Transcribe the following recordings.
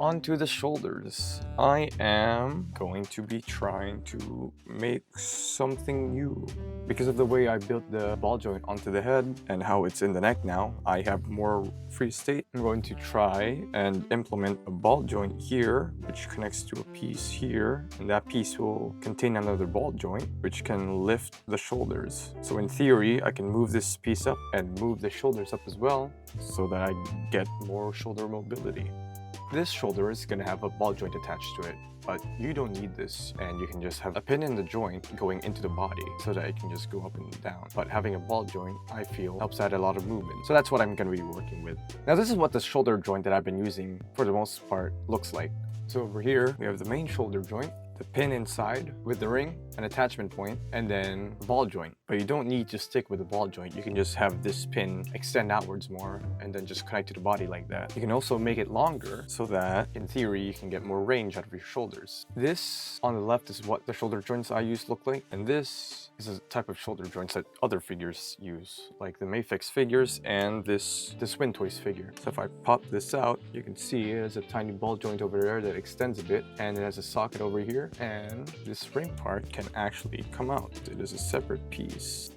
Onto the shoulders. I am going to be trying to make something new. Because of the way I built the ball joint onto the head and how it's in the neck now, I have more free state. I'm going to try and implement a ball joint here, which connects to a piece here, and that piece will contain another ball joint, which can lift the shoulders. So in theory, I can move this piece up and move the shoulders up as well, so that I get more shoulder mobility. This shoulder is going to have a ball joint attached to it, but you don't need this, and you can just have a pin in the joint going into the body so that it can just go up and down. But having a ball joint, I feel, helps add a lot of movement. So that's what I'm going to be working with. Now this is what the shoulder joint that I've been using for the most part looks like. So over here, we have the main shoulder joint, the pin inside with the ring, an attachment point, and then a ball joint. But you don't need to stick with the ball joint. You can just have this pin extend outwards more and then just connect to the body like that. You can also make it longer so that, in theory, you can get more range out of your shoulders. This on the left is what the shoulder joints I use look like, and this is a type of shoulder joints that other figures use, like the Mayfix figures and this Win Toys figure. So if I pop this out, you can see it has a tiny ball joint over there that extends a bit, and it has a socket over here, and this ring part can actually come out. It is a separate piece.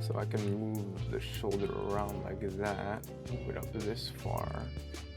So I can move the shoulder around like that, move it up this far.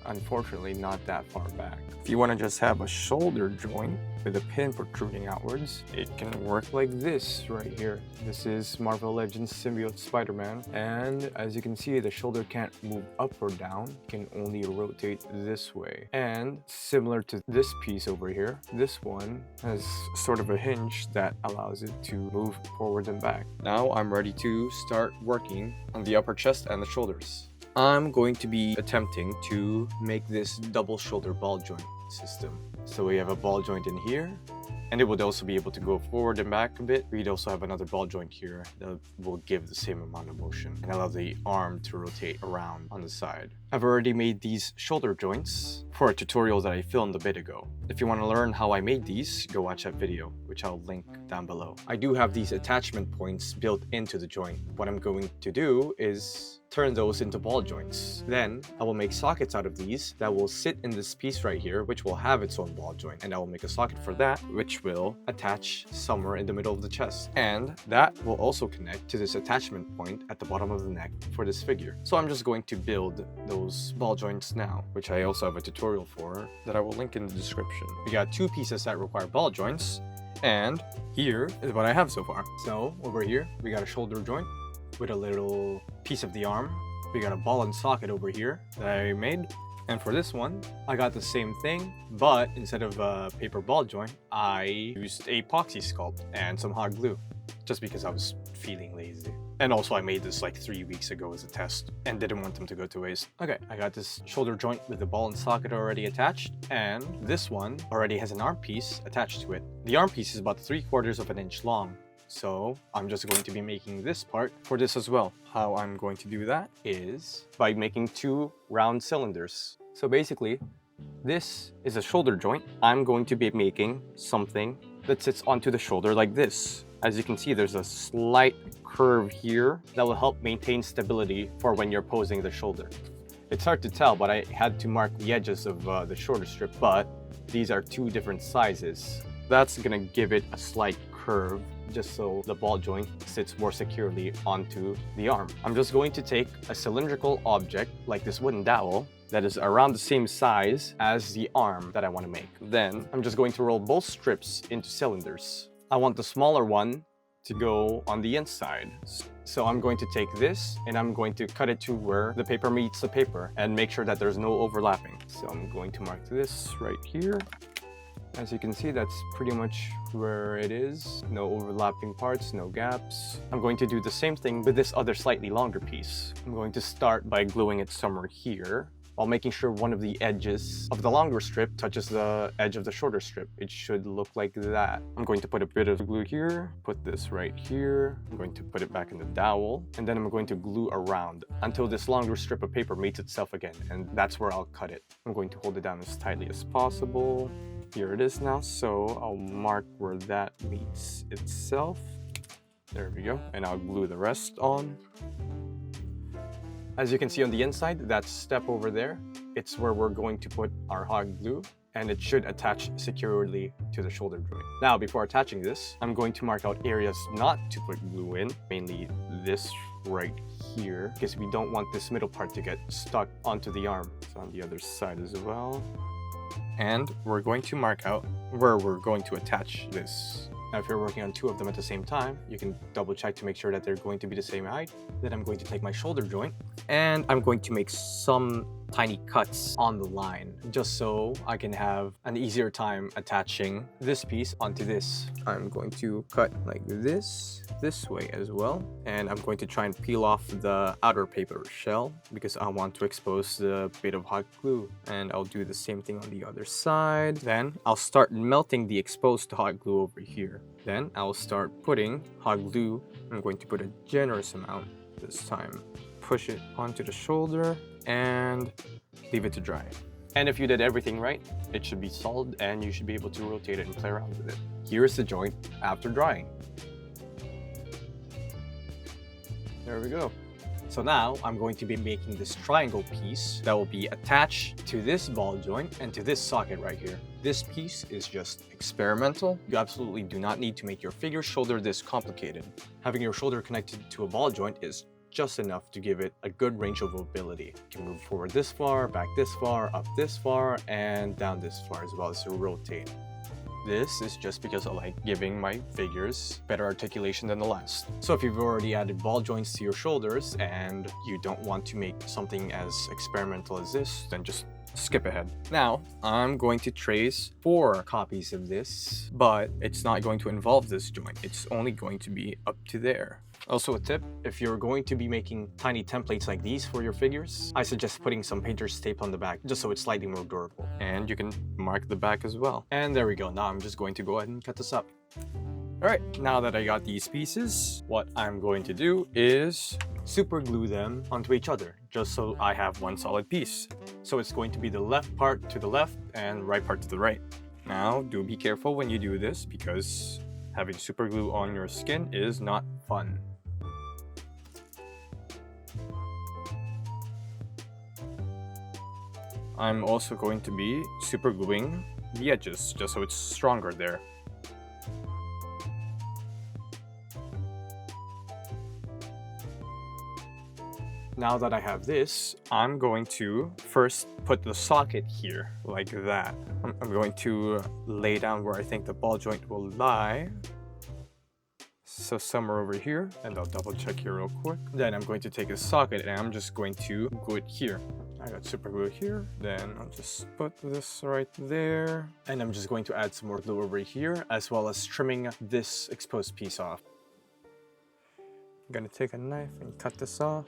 Unfortunately, not that far back. If you want to just have a shoulder joint with a pin protruding outwards, it can work like this right here. This is Marvel Legends Symbiote Spider-Man, and as you can see, the shoulder can't move up or down, it can only rotate this way. And similar to this piece over here, this one has sort of a hinge that allows it to move forward and back. Now I'm ready to start working on the upper chest and the shoulders. I'm going to be attempting to make this double shoulder ball joint system. So we have a ball joint in here, and it would also be able to go forward and back a bit. We'd also have another ball joint here that will give the same amount of motion and allow the arm to rotate around on the side. I've already made these shoulder joints for a tutorial that I filmed a bit ago. If you want to learn how I made these, go watch that video, which I'll link down below. I do have these attachment points built into the joint. What I'm going to do is turn those into ball joints. Then I will make sockets out of these that will sit in this piece right here, which will have its own ball joint, and I will make a socket for that, which will attach somewhere in the middle of the chest, and that will also connect to this attachment point at the bottom of the neck for this figure. So I'm just going to build those ball joints now, which I also have a tutorial for that I will link in the description. We got two pieces that require ball joints, and here is what I have so far. So over here we got a shoulder joint with a little piece of the arm. We got a ball and socket over here that I made. And for this one, I got the same thing, but instead of a paper ball joint, I used a epoxy sculpt and some hot glue, just because I was feeling lazy. And also I made this like 3 weeks ago as a test and didn't want them to go to waste. Okay, I got this shoulder joint with the ball and socket already attached, and this one already has an arm piece attached to it. The arm piece is about 3/4 of an inch long. So I'm just going to be making this part for this as well. How I'm going to do that is by making two round cylinders. So basically, this is a shoulder joint. I'm going to be making something that sits onto the shoulder like this. As you can see, there's a slight curve here that will help maintain stability for when you're posing the shoulder. It's hard to tell, but I had to mark the edges of the shoulder strip, but these are two different sizes. That's gonna give it a slight curve, just so the ball joint sits more securely onto the arm. I'm just going to take a cylindrical object like this wooden dowel that is around the same size as the arm that I want to make. Then I'm just going to roll both strips into cylinders. I want the smaller one to go on the inside. So I'm going to take this and I'm going to cut it to where the paper meets the paper and make sure that there's no overlapping. So I'm going to mark this right here. As you can see, that's pretty much where it is. No overlapping parts, no gaps. I'm going to do the same thing with this other slightly longer piece. I'm going to start by gluing it somewhere here, while making sure one of the edges of the longer strip touches the edge of the shorter strip. It should look like that. I'm going to put a bit of glue here, put this right here. I'm going to put it back in the dowel, and then I'm going to glue around until this longer strip of paper meets itself again, and that's where I'll cut it. I'm going to hold it down as tightly as possible. Here it is now, so I'll mark where that meets itself. There we go, and I'll glue the rest on. As you can see on the inside, that step over there it's where we're going to put our hot glue, and it should attach securely to the shoulder joint. Now, before attaching this, I'm going to mark out areas not to put glue in, mainly this right here, because we don't want this middle part to get stuck onto the arm. It's on the other side as well. And we're going to mark out where we're going to attach this. Now, if you're working on two of them at the same time, you can double check to make sure that they're going to be the same height. Then I'm going to take my shoulder joint and I'm going to make some tiny cuts on the line just so I can have an easier time attaching this piece onto this. I'm going to cut like this way as well, and I'm going to try and peel off the outer paper shell because I want to expose the bit of hot glue, and I'll do the same thing on the other side. Then I'll start melting the exposed hot glue over here. Then I'll start putting hot glue. I'm going to put a generous amount this time. Push it onto the shoulder and leave it to dry. And if you did everything right, it should be solid and you should be able to rotate it and play around with it. Here's the joint after drying. There we go. So now I'm going to be making this triangle piece that will be attached to this ball joint and to this socket right here. This piece is just experimental. You absolutely do not need to make your figure shoulder this complicated. Having your shoulder connected to a ball joint is just enough to give it a good range of mobility. You can move forward this far, back this far, up this far, and down this far as well as to rotate. This is just because I like giving my figures better articulation than the last. So if you've already added ball joints to your shoulders and you don't want to make something as experimental as this, then just skip ahead. Now, I'm going to trace 4 copies of this, but it's not going to involve this joint. It's only going to be up to there. Also a tip, if you're going to be making tiny templates like these for your figures, I suggest putting some painter's tape on the back just so it's slightly more durable. And you can mark the back as well. And there we go. Now I'm just going to go ahead and cut this up. Alright, now that I got these pieces, what I'm going to do is super glue them onto each other just so I have one solid piece. So it's going to be the left part to the left and right part to the right. Now, do be careful when you do this because having super glue on your skin is not fun. I'm also going to be super gluing the edges just so it's stronger there. Now that I have this, I'm going to first put the socket here, like that. I'm going to lay down where I think the ball joint will lie. So somewhere over here, and I'll double check here real quick. Then I'm going to take a socket and I'm just going to glue it here. I got super glue here. Then I'll just put this right there. And I'm just going to add some more glue over here, as well as trimming this exposed piece off. I'm gonna take a knife and cut this off.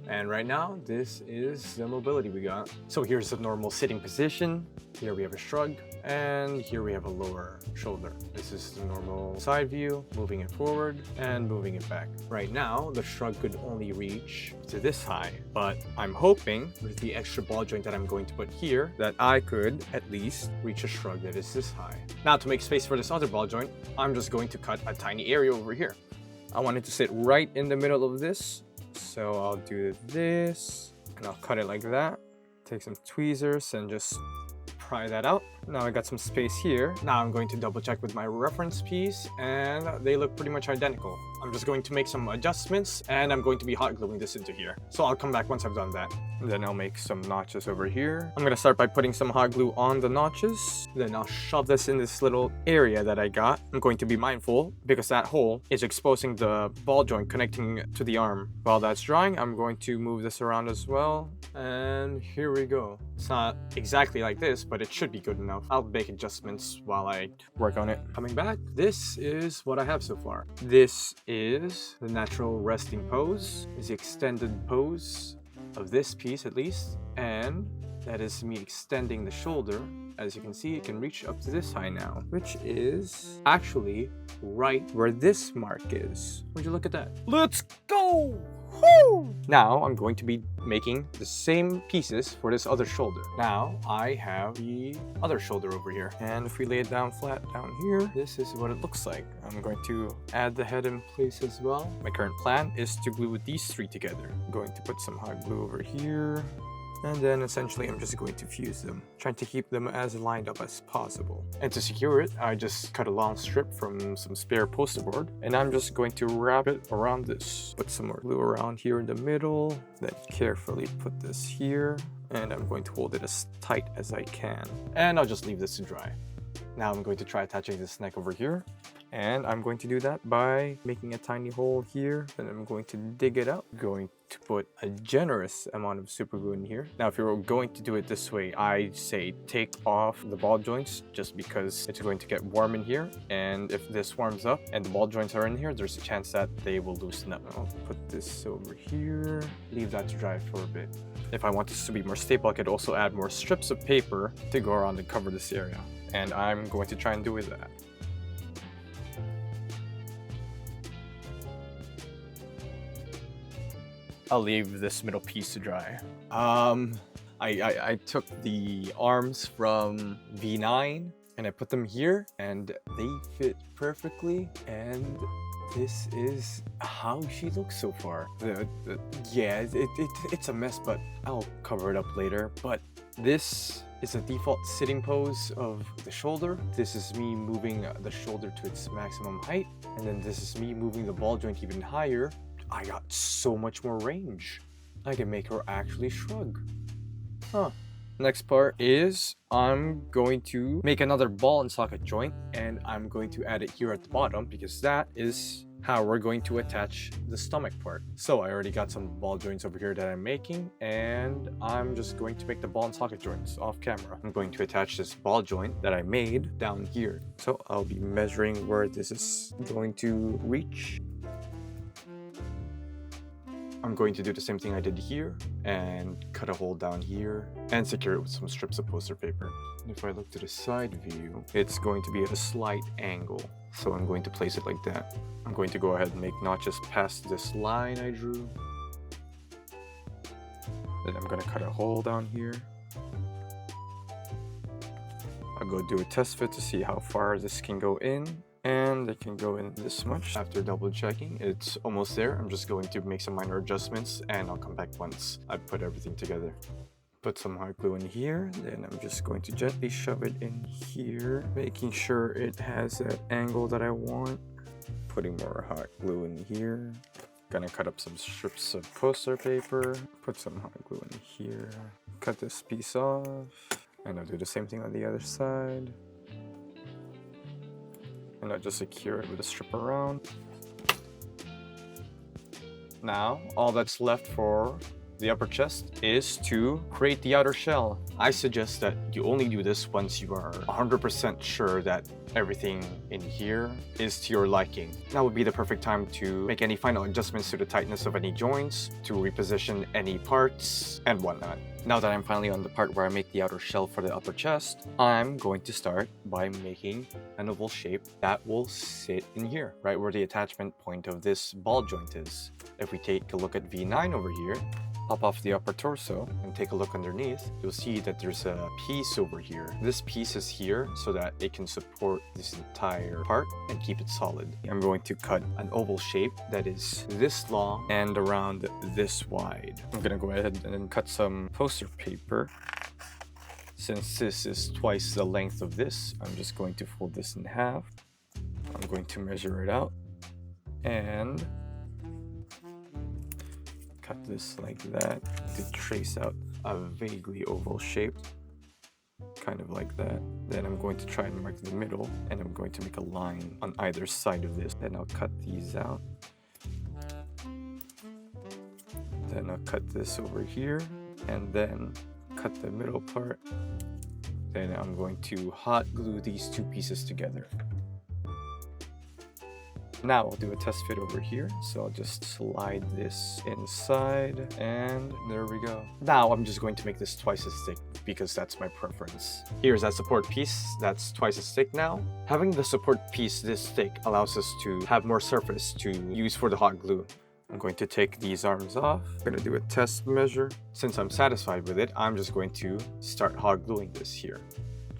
And right now, this is the mobility we got. So here's the normal sitting position. Here we have a shrug, and here we have a lower shoulder. This is the normal side view, moving it forward and moving it back. Right now, the shrug could only reach to this high, but I'm hoping with the extra ball joint that I'm going to put here, that I could at least reach a shrug that is this high. Now to make space for this other ball joint, I'm just going to cut a tiny area over here. I want it to sit right in the middle of this. So I'll do this and I'll cut it like that. Take some tweezers and just pry that out. Now I got some space here. Now I'm going to double check with my reference piece and they look pretty much identical. I'm just going to make some adjustments and I'm going to be hot gluing this into here. So I'll come back once I've done that. And then I'll make some notches over here. I'm gonna start by putting some hot glue on the notches. Then I'll shove this in this little area that I got. I'm going to be mindful because that hole is exposing the ball joint connecting to the arm. While that's drying, I'm going to move this around as well. And here we go. It's not exactly like this, but it should be good enough. I'll make adjustments while I work on it. Coming back, this is what I have so far. This is the natural resting pose, is the extended pose of this piece at least, and that is me extending the shoulder. As you can see, it can reach up to this high now, which is actually right where this mark is. Would you look at that? Let's go! Woo! Now I'm going to be making the same pieces for this other shoulder. Now I have the other shoulder over here. And if we lay it down flat down here, this is what it looks like. I'm going to add the head in place as well. My current plan is to glue these 3 together. I'm going to put some hot glue over here. And then essentially I'm just going to fuse them, trying to keep them as lined up as possible. And to secure it, I just cut a long strip from some spare poster board, and I'm just going to wrap it around this. Put some more glue around here in the middle, then carefully put this here, and I'm going to hold it as tight as I can. And I'll just leave this to dry. Now I'm going to try attaching this neck over here. And I'm going to do that by making a tiny hole here. Then I'm going to dig it out. Going to put a generous amount of super glue in here. Now, if you're going to do it this way, I say take off the ball joints just because it's going to get warm in here. And if this warms up and the ball joints are in here, there's a chance that they will loosen up. I'll put this over here, leave that to dry for a bit. If I want this to be more stable, I could also add more strips of paper to go around and cover this area. And I'm going to try and do that. I'll leave this middle piece to dry. I took the arms from V9 and I put them here and they fit perfectly, and this is how she looks so far. Yeah, it's a mess, but I'll cover it up later. But this is a default sitting pose of the shoulder. This is me moving the shoulder to its maximum height, and then this is me moving the ball joint even higher. I got so much more range. I can make her actually shrug. Next part is I'm going to make another ball and socket joint, and I'm going to add it here at the bottom because that is how we're going to attach the stomach part. So I already got some ball joints over here that I'm making, and I'm just going to make the ball and socket joints off camera. I'm going to attach this ball joint that I made down here. So I'll be measuring where this is going to reach. I'm going to do the same thing I did here and cut a hole down here and secure it with some strips of poster paper. If I look to the side view, it's going to be at a slight angle. So I'm going to place it like that. I'm going to go ahead and make notches past this line I drew. Then I'm going to cut a hole down here. I'll go do a test fit to see how far this can go in. And it can go in this much. After double checking, it's almost there. I'm just going to make some minor adjustments and I'll come back once I've put everything together. Put some hot glue in here, then I'm just going to gently shove it in here, making sure it has that angle that I want. Putting more hot glue in here. Gonna cut up some strips of poster paper, put some hot glue in here, cut this piece off, and I'll do the same thing on the other side. And I'll just secure it with a strip around. Now, all that's left for the upper chest is to create the outer shell. I suggest that you only do this once you are 100% sure that everything in here is to your liking. Now would be the perfect time to make any final adjustments to the tightness of any joints, to reposition any parts, and whatnot. Now that I'm finally on the part where I make the outer shell for the upper chest, I'm going to start by making an oval shape that will sit in here, right where the attachment point of this ball joint is. If we take a look at V9 over here, pop off the upper torso and take a look underneath, you'll see that there's a piece over here. This piece is here so that it can support this entire part and keep it solid. I'm going to cut an oval shape that is this long and around this wide. I'm gonna go ahead and then cut some poster paper. Since this is twice the length of this, I'm just going to fold this in half. I'm going to measure it out and cut this like that to trace out a vaguely oval shape, kind of like that. Then I'm going to try and mark the middle, and I'm going to make a line on either side of this. Then I'll cut these out. Then I'll cut this over here, and then cut the middle part. Then I'm going to hot glue these two pieces together. Now I'll do a test fit over here, so I'll just slide this inside, and there we go. Now I'm just going to make this twice as thick because that's my preference. Here's that support piece that's twice as thick now. Having the support piece this thick allows us to have more surface to use for the hot glue. I'm going to take these arms off. I'm going to do a test measure. Since I'm satisfied with it, I'm just going to start hot gluing this here.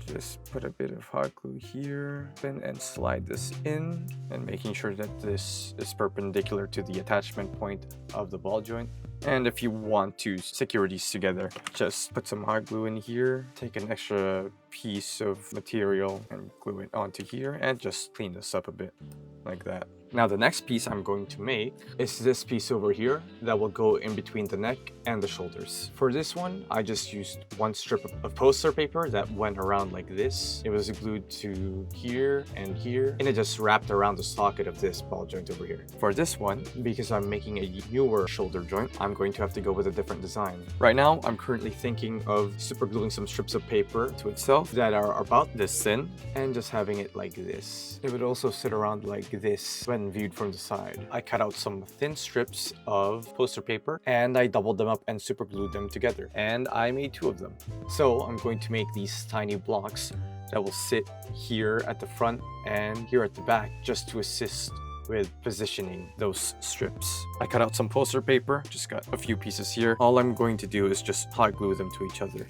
Just put a bit of hot glue here and slide this in, and making sure that this is perpendicular to the attachment point of the ball joint. And if you want to secure these together, just put some hot glue in here, take an extra piece of material and glue it onto here, and just clean this up a bit like that. Now the next piece I'm going to make is this piece over here that will go in between the neck and the shoulders. For this one, I just used one strip of poster paper that went around like this. It was glued to here, and it just wrapped around the socket of this ball joint over here. For this one, because I'm making a newer shoulder joint, I'm going to have to go with a different design. Right now, I'm currently thinking of super gluing some strips of paper to itself that are about this thin and just having it like this. It would also sit around like this when viewed from the side. I cut out some thin strips of poster paper and I doubled them up and super glued them together, and I made 2 of them. So I'm going to make these tiny blocks that will sit here at the front and here at the back, just to assist with positioning those strips. I cut out some poster paper, just got a few pieces here. All I'm going to do is just hot glue them to each other.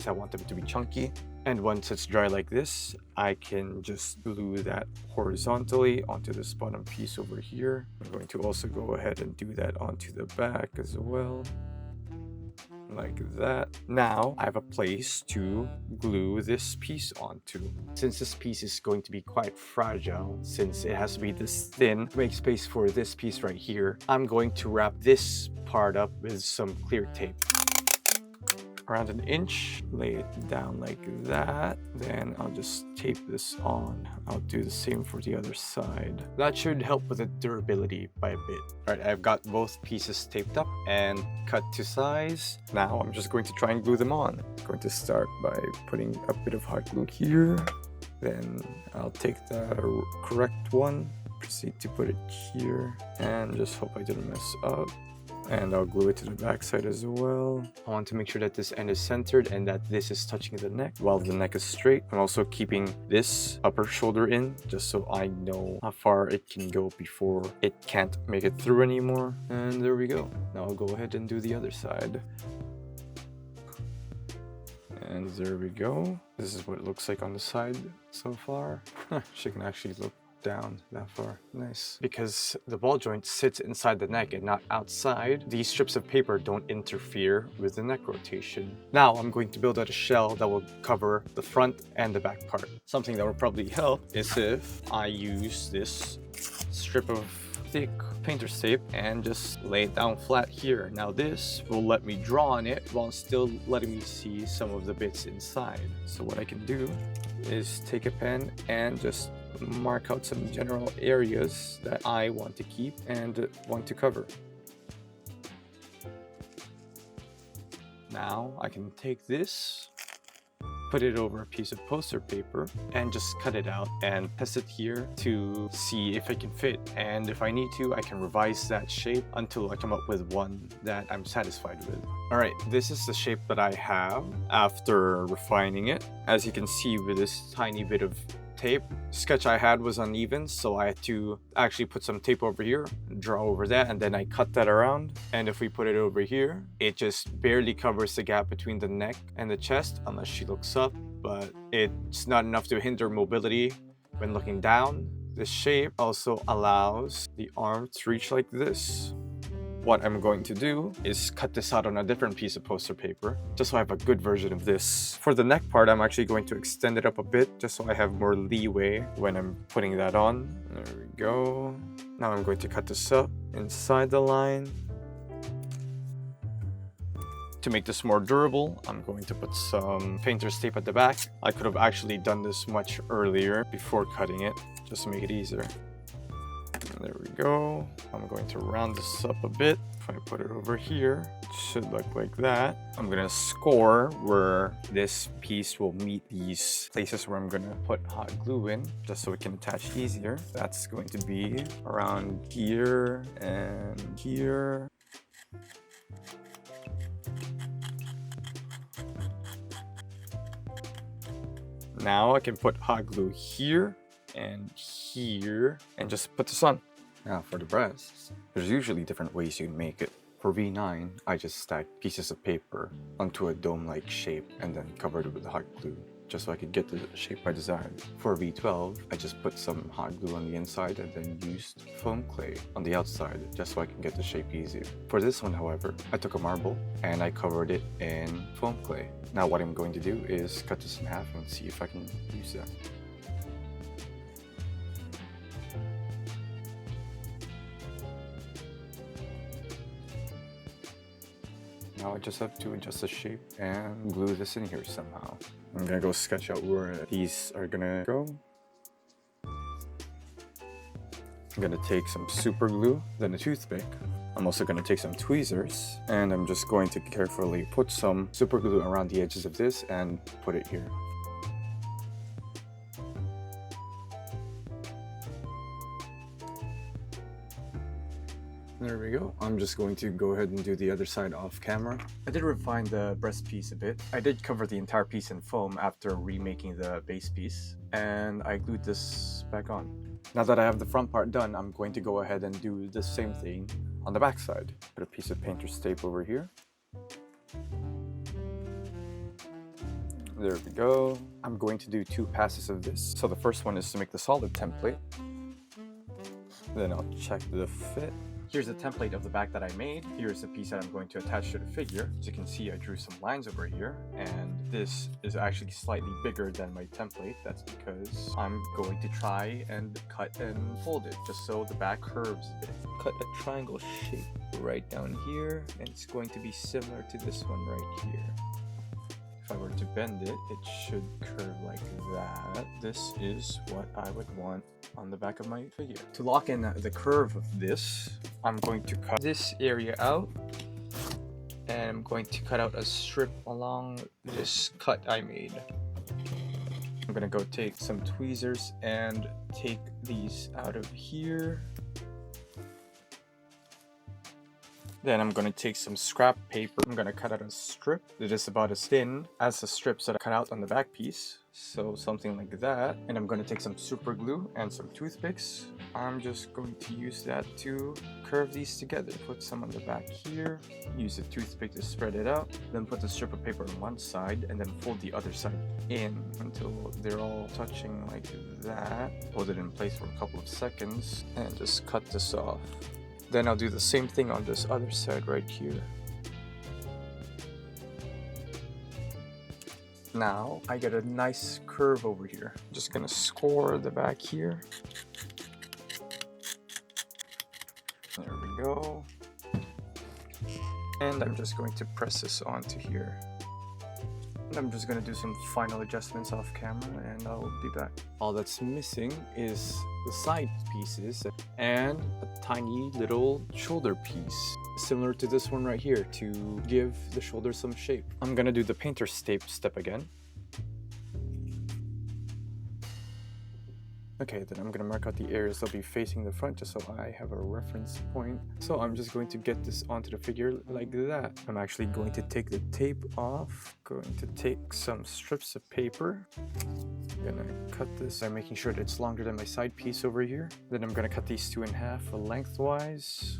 I want them to be chunky, and once it's dry like this, I can just glue that horizontally onto this bottom piece over here. I'm going to also go ahead and do that onto the back as well, like that. Now I have a place to glue this piece onto. Since this piece is going to be quite fragile, since it has to be this thin to make space for this piece right here, I'm going to wrap this part up with some clear tape. Around 1 inch, lay it down like that, then I'll just tape this on. I'll do the same for the other side. That should help with the durability by a bit. Alright, I've got both pieces taped up and cut to size. Now I'm just going to try and glue them on. I'm going to start by putting a bit of hot glue here, then I'll take the correct one, proceed to put it here, and just hope I didn't mess up. And I'll glue it to the back side as well. I want to make sure that this end is centered and that this is touching the neck while the neck is straight. I'm also keeping this upper shoulder in just so I know how far it can go before it can't make it through anymore. And there we go. Now I'll go ahead and do the other side. And there we go. This is what it looks like on the side so far. She can actually look down that far. Nice. Because the ball joint sits inside the neck and not outside, these strips of paper don't interfere with the neck rotation. Now I'm going to build out a shell that will cover the front and the back part. Something that will probably help is if I use this strip of thick painter's tape and just lay it down flat here. Now this will let me draw on it while still letting me see some of the bits inside. So what I can do is take a pen and just mark out some general areas that I want to keep and want to cover. Now I can take this, put it over a piece of poster paper, and just cut it out and test it here to see if it can fit. And if I need to, I can revise that shape until I come up with one that I'm satisfied with. Alright, this is the shape that I have after refining it. As you can see with this tiny bit of tape, sketch I had was uneven, so I had to actually put some tape over here, draw over that, and then I cut that around. And if we put it over here, it just barely covers the gap between the neck and the chest unless she looks up, but it's not enough to hinder mobility when looking down. This shape also allows the arm to reach like this. What I'm going to do is cut this out on a different piece of poster paper, just so I have a good version of this. For the neck part, I'm actually going to extend it up a bit, just so I have more leeway when I'm putting that on. There we go. Now I'm going to cut this up inside the line. To make this more durable, I'm going to put some painter's tape at the back. I could have actually done this much earlier before cutting it, just to make it easier. There we go. I'm going to round this up a bit. If I put it over here, it should look like that. I'm going to score where this piece will meet these places where I'm going to put hot glue in, just so it can attach easier. That's going to be around here and here. Now I can put hot glue here and here and just put this on. Now for the breasts, there's usually different ways you can make it. For V9, I just stacked pieces of paper onto a dome-like shape and then covered it with hot glue, just so I could get the shape I desired. For V12, I just put some hot glue on the inside and then used foam clay on the outside, just so I can get the shape easier. For this one, however, I took a marble and I covered it in foam clay. Now what I'm going to do is cut this in half and see if I can use that. Now I just have to adjust the shape and glue this in here somehow. I'm gonna go sketch out where these are gonna go. I'm gonna take some super glue, then a toothpick. I'm also gonna take some tweezers, and I'm just going to carefully put some super glue around the edges of this and put it here. There we go. I'm just going to go ahead and do the other side off camera. I did refine the breast piece a bit. I did cover the entire piece in foam after remaking the base piece, and I glued this back on. Now that I have the front part done, I'm going to go ahead and do the same thing on the back side. Put a piece of painter's tape over here. There we go. I'm going to do 2 passes of this. So the first one is to make the solid template. Then I'll check the fit. Here's the template of the back that I made. Here's the piece that I'm going to attach to the figure. As you can see, I drew some lines over here, and this is actually slightly bigger than my template. That's because I'm going to try and cut and fold it, just so the back curves a bit. Cut a triangle shape right down here, and it's going to be similar to this one right here. If I were to bend it, it should curve like that. This is what I would want on the back of my figure. To lock in the curve of this, I'm going to cut this area out, and I'm going to cut out a strip along this cut I made. I'm gonna go take some tweezers and take these out of here. Then I'm going to take some scrap paper. I'm going to cut out a strip that is about as thin as the strips that I cut out on the back piece. So something like that. And I'm going to take some super glue and some toothpicks. I'm just going to use that to curve these together. Put some on the back here. Use a toothpick to spread it out. Then put the strip of paper on one side and then fold the other side in until they're all touching like that. Hold it in place for a couple of seconds and just cut this off. Then I'll do the same thing on this other side right here. Now I get a nice curve over here. I'm just gonna score the back here. There we go. And I'm just going to press this onto here. And I'm just gonna do some final adjustments off camera and I'll be back. All that's missing is the side pieces and a tiny little shoulder piece, similar to this one right here, to give the shoulder some shape. I'm gonna do the painter's tape step again. Okay, then I'm gonna mark out the areas that'll be facing the front just so I have a reference point. So I'm just going to get this onto the figure like that. I'm actually going to take the tape off, going to take some strips of paper. I'm gonna cut this by making sure that it's longer than my side piece over here. Then I'm gonna cut these 2 in half lengthwise.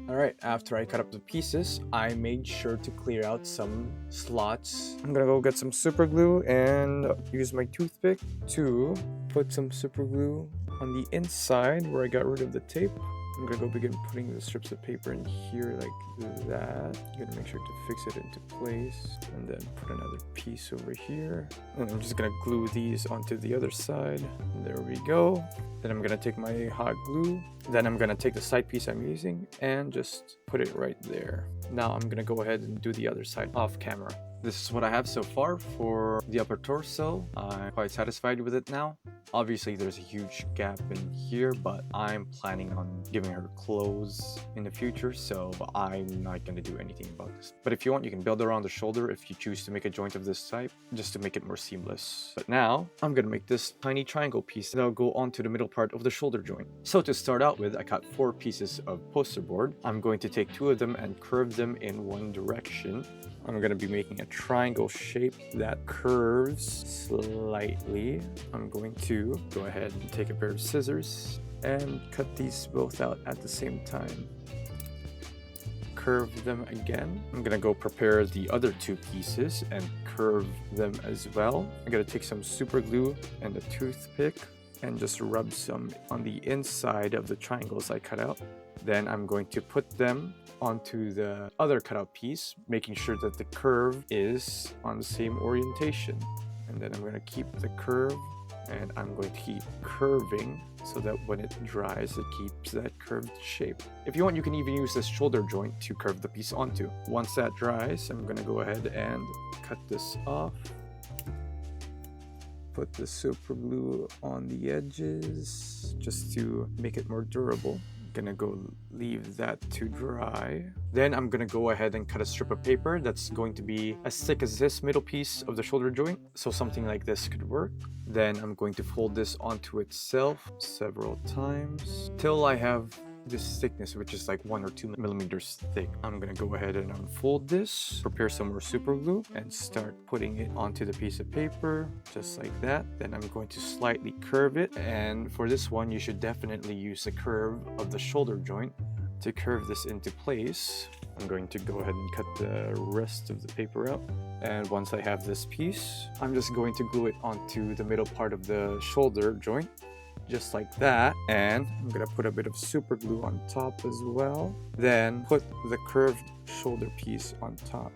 Alright, after I cut up the pieces, I made sure to clear out some slots. I'm gonna go get some super glue and use my toothpick to put some super glue on the inside where I got rid of the tape. I'm gonna go begin putting the strips of paper in here like that. I'm gonna make sure to fix it into place and then put another piece over here. And I'm just gonna glue these onto the other side. And there we go. Then I'm gonna take my hot glue. Then I'm gonna take the side piece I'm using and just put it right there. Now I'm gonna go ahead and do the other side off camera. This is what I have so far for the upper torso. I'm quite satisfied with it now. Obviously there's a huge gap in here, but I'm planning on giving her clothes in the future, so I'm not going to do anything about this. But if you want, you can build around the shoulder if you choose to make a joint of this type, just to make it more seamless. But now I'm going to make this tiny triangle piece that'll go onto the middle part of the shoulder joint. So to start out with, I cut 4 pieces of poster board. I'm going to take 2 of them and curve them in one direction. I'm going to be making a triangle shape that curves slightly. I'm going to go ahead and take a pair of scissors and cut these both out at the same time. curve them again. I'm gonna go prepare the other two pieces and curve them as well. I'm gonna take some super glue and a toothpick and just rub some on the inside of the triangles I cut out. Then I'm going to put them onto the other cutout piece, making sure that the curve is on the same orientation. And then I'm going to keep the curve, and I'm going to keep curving so that when it dries, it keeps that curved shape. If you want, you can even use this shoulder joint to curve the piece onto. Once that dries, I'm going to go ahead and cut this off. Put the super glue on the edges just to make it more durable. Gonna go leave that to dry. Then I'm gonna go ahead and cut a strip of paper that's going to be as thick as this middle piece of the shoulder joint, so something like this could work. Then I'm going to fold this onto itself several times till I have this thickness, which is like 1 or 2 millimeters thick. I'm gonna go ahead and unfold this, prepare some more super glue, and start putting it onto the piece of paper, just like that. Then I'm going to slightly curve it, and for this one, you should definitely use the curve of the shoulder joint to curve this into place. I'm going to go ahead and cut the rest of the paper out. And once I have this piece, I'm just going to glue it onto the middle part of the shoulder joint, just like that. And I'm gonna put a bit of super glue on top as well. Then put the curved shoulder piece on top.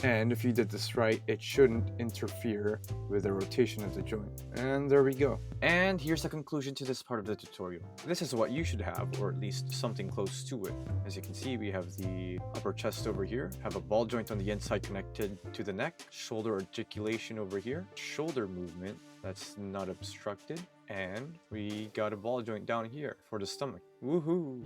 And if you did this right, it shouldn't interfere with the rotation of the joint. And there we go. And here's the conclusion to this part of the tutorial. This is what you should have, or at least something close to it. As you can see, we have the upper chest over here, have a ball joint on the inside connected to the neck, shoulder articulation over here, shoulder movement that's not obstructed, and we got a ball joint down here for the stomach. Woohoo!